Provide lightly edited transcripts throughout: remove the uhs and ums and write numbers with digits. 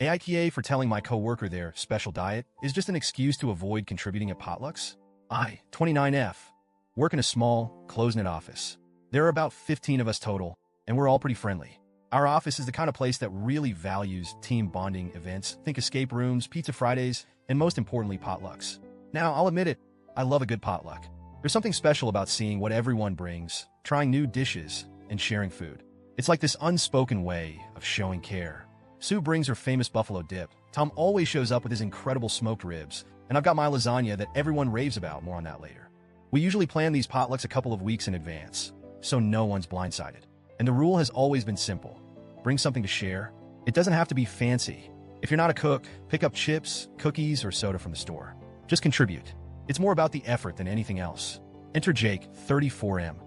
AITA for telling my coworker their special diet is just an excuse to avoid contributing at potlucks? I, 29F, work in a small, closed-knit office. There are about 15 of us total, and we're all pretty friendly. Our office is the kind of place that really values team bonding events. Think escape rooms, pizza Fridays, and most importantly, potlucks. Now, I'll admit it, I love a good potluck. There's something special about seeing what everyone brings, trying new dishes, and sharing food. It's like this unspoken way of showing care. Sue brings her famous buffalo dip. Tom always shows up with his incredible smoked ribs, and I've got my lasagna that everyone raves about. More on that later. We usually plan these potlucks a couple of weeks in advance, so no one's blindsided. And the rule has always been simple. Bring something to share. It doesn't have to be fancy. If you're not a cook, pick up chips, cookies, or soda from the store. Just contribute. It's more about the effort than anything else. Enter Jake, 34M.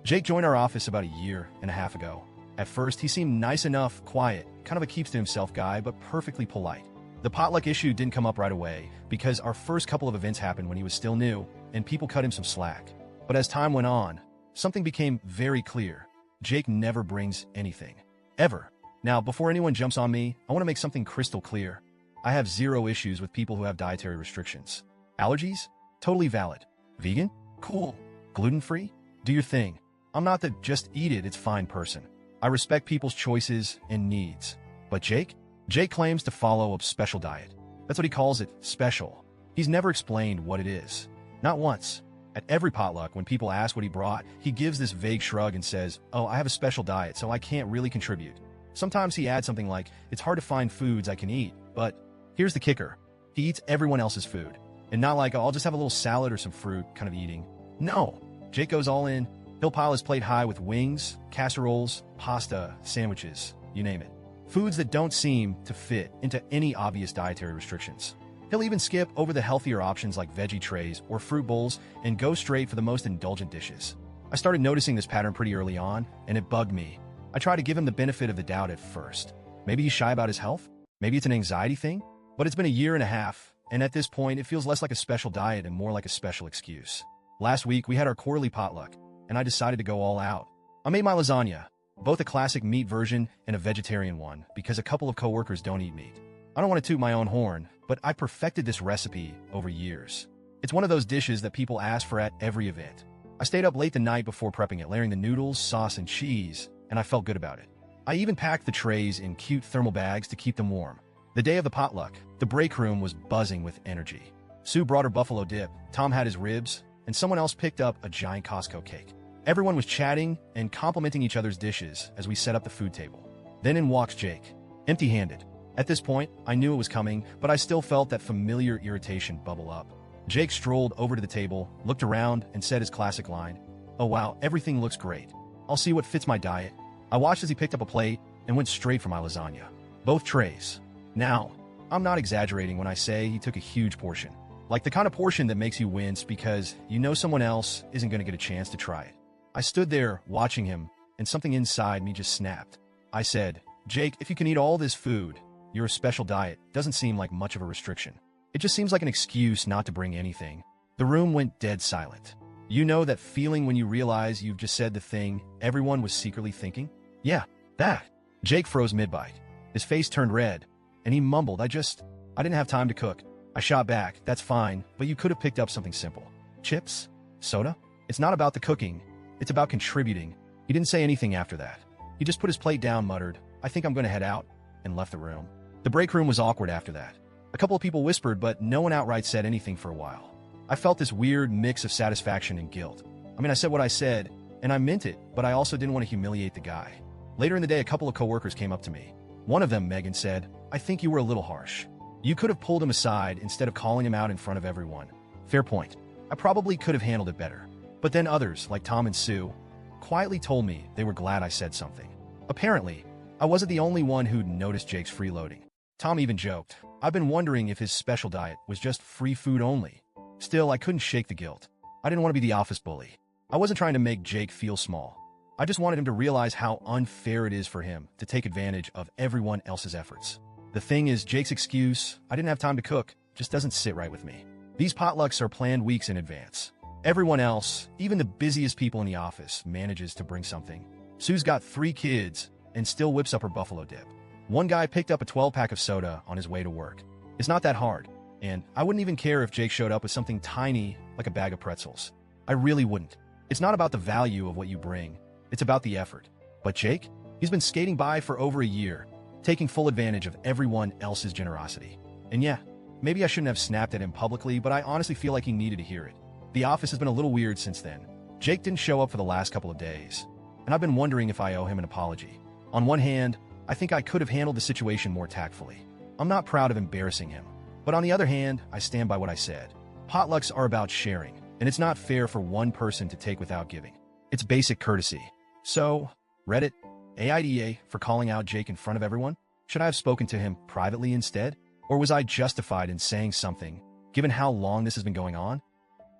Jake joined our office about a year and a half ago. At first, he seemed nice enough, quiet, kind of a keeps-to-himself guy, but perfectly polite. The potluck issue didn't come up right away because our first couple of events happened when he was still new, and people cut him some slack. But as time went on, something became very clear. Jake never brings anything. Ever. Now, before anyone jumps on me, I want to make something crystal clear. I have zero issues with people who have dietary restrictions. Allergies? Totally valid. Vegan? Cool. Gluten-free? Do your thing. I'm not the just eat it, it's fine person. I respect people's choices and needs. But Jake? Jake claims to follow a special diet. That's what he calls it, special. He's never explained what it is. Not once. At every potluck, when people ask what he brought, he gives this vague shrug and says, "Oh, I have a special diet, so I can't really contribute." Sometimes he adds something like, "It's hard to find foods I can eat," but here's the kicker. He eats everyone else's food. And not like, "Oh, I'll just have a little salad or some fruit," kind of eating. No. Jake goes all in. He'll pile his plate high with wings, casseroles, pasta, sandwiches, you name it. Foods that don't seem to fit into any obvious dietary restrictions. He'll even skip over the healthier options like veggie trays or fruit bowls and go straight for the most indulgent dishes. I started noticing this pattern pretty early on, and it bugged me. I tried to give him the benefit of the doubt at first. Maybe he's shy about his health? Maybe it's an anxiety thing? But it's been a year and a half, and at this point, it feels less like a special diet and more like a special excuse. Last week, we had our quarterly potluck, and I decided to go all out. I made my lasagna, both a classic meat version and a vegetarian one, because a couple of coworkers don't eat meat. I don't want to toot my own horn, but I perfected this recipe over years. It's one of those dishes that people ask for at every event. I stayed up late the night before prepping it, layering the noodles, sauce, and cheese, and I felt good about it. I even packed the trays in cute thermal bags to keep them warm. The day of the potluck, the break room was buzzing with energy. Sue brought her buffalo dip, Tom had his ribs, and someone else picked up a giant Costco cake. Everyone was chatting and complimenting each other's dishes as we set up the food table. Then in walks Jake, empty-handed. At this point, I knew it was coming, but I still felt that familiar irritation bubble up. Jake strolled over to the table, looked around, and said his classic line, "Oh wow, everything looks great. I'll see what fits my diet." I watched as he picked up a plate and went straight for my lasagna. Both trays. Now, I'm not exaggerating when I say he took a huge portion. Like the kind of portion that makes you wince because you know someone else isn't going to get a chance to try it. I stood there watching him, and something inside me just snapped. I said, "Jake, if you can eat all this food, your special diet doesn't seem like much of a restriction. It just seems like an excuse not to bring anything." The room went dead silent. You know that feeling when you realize you've just said the thing everyone was secretly thinking? Yeah, that. Jake froze mid-bite. His face turned red, and he mumbled, I didn't have time to cook." I shot back, "That's fine, but you could have picked up something simple. Chips? Soda? It's not about the cooking. It's about contributing." He didn't say anything after that. He just put his plate down, muttered, "I think I'm going to head out," and left the room. The break room was awkward after that. A couple of people whispered, but no one outright said anything for a while. I felt this weird mix of satisfaction and guilt. I said what I said, and I meant it, but I also didn't want to humiliate the guy. Later in the day, a couple of coworkers came up to me. One of them, Megan, said, "I think you were a little harsh. You could have pulled him aside instead of calling him out in front of everyone." Fair point. I probably could have handled it better. But then others, like Tom and Sue, quietly told me they were glad I said something. Apparently, I wasn't the only one who'd noticed Jake's freeloading. Tom even joked, "I've been wondering if his special diet was just free food only." Still, I couldn't shake the guilt. I didn't want to be the office bully. I wasn't trying to make Jake feel small. I just wanted him to realize how unfair it is for him to take advantage of everyone else's efforts. The thing is, Jake's excuse, "I didn't have time to cook," just doesn't sit right with me. These potlucks are planned weeks in advance. Everyone else, even the busiest people in the office, manages to bring something. Sue's got 3 kids and still whips up her buffalo dip. One guy picked up a 12-pack of soda on his way to work. It's not that hard, and I wouldn't even care if Jake showed up with something tiny like a bag of pretzels. I really wouldn't. It's not about the value of what you bring, it's about the effort. But Jake, he's been skating by for over a year, taking full advantage of everyone else's generosity. And yeah, maybe I shouldn't have snapped at him publicly, but I honestly feel like he needed to hear it. The office has been a little weird since then. Jake didn't show up for the last couple of days, and I've been wondering if I owe him an apology. On one hand, I think I could have handled the situation more tactfully. I'm not proud of embarrassing him. But on the other hand, I stand by what I said. Potlucks are about sharing, and it's not fair for one person to take without giving. It's basic courtesy. So, Reddit, AITA for calling out Jake in front of everyone? Should I have spoken to him privately instead? Or was I justified in saying something, given how long this has been going on?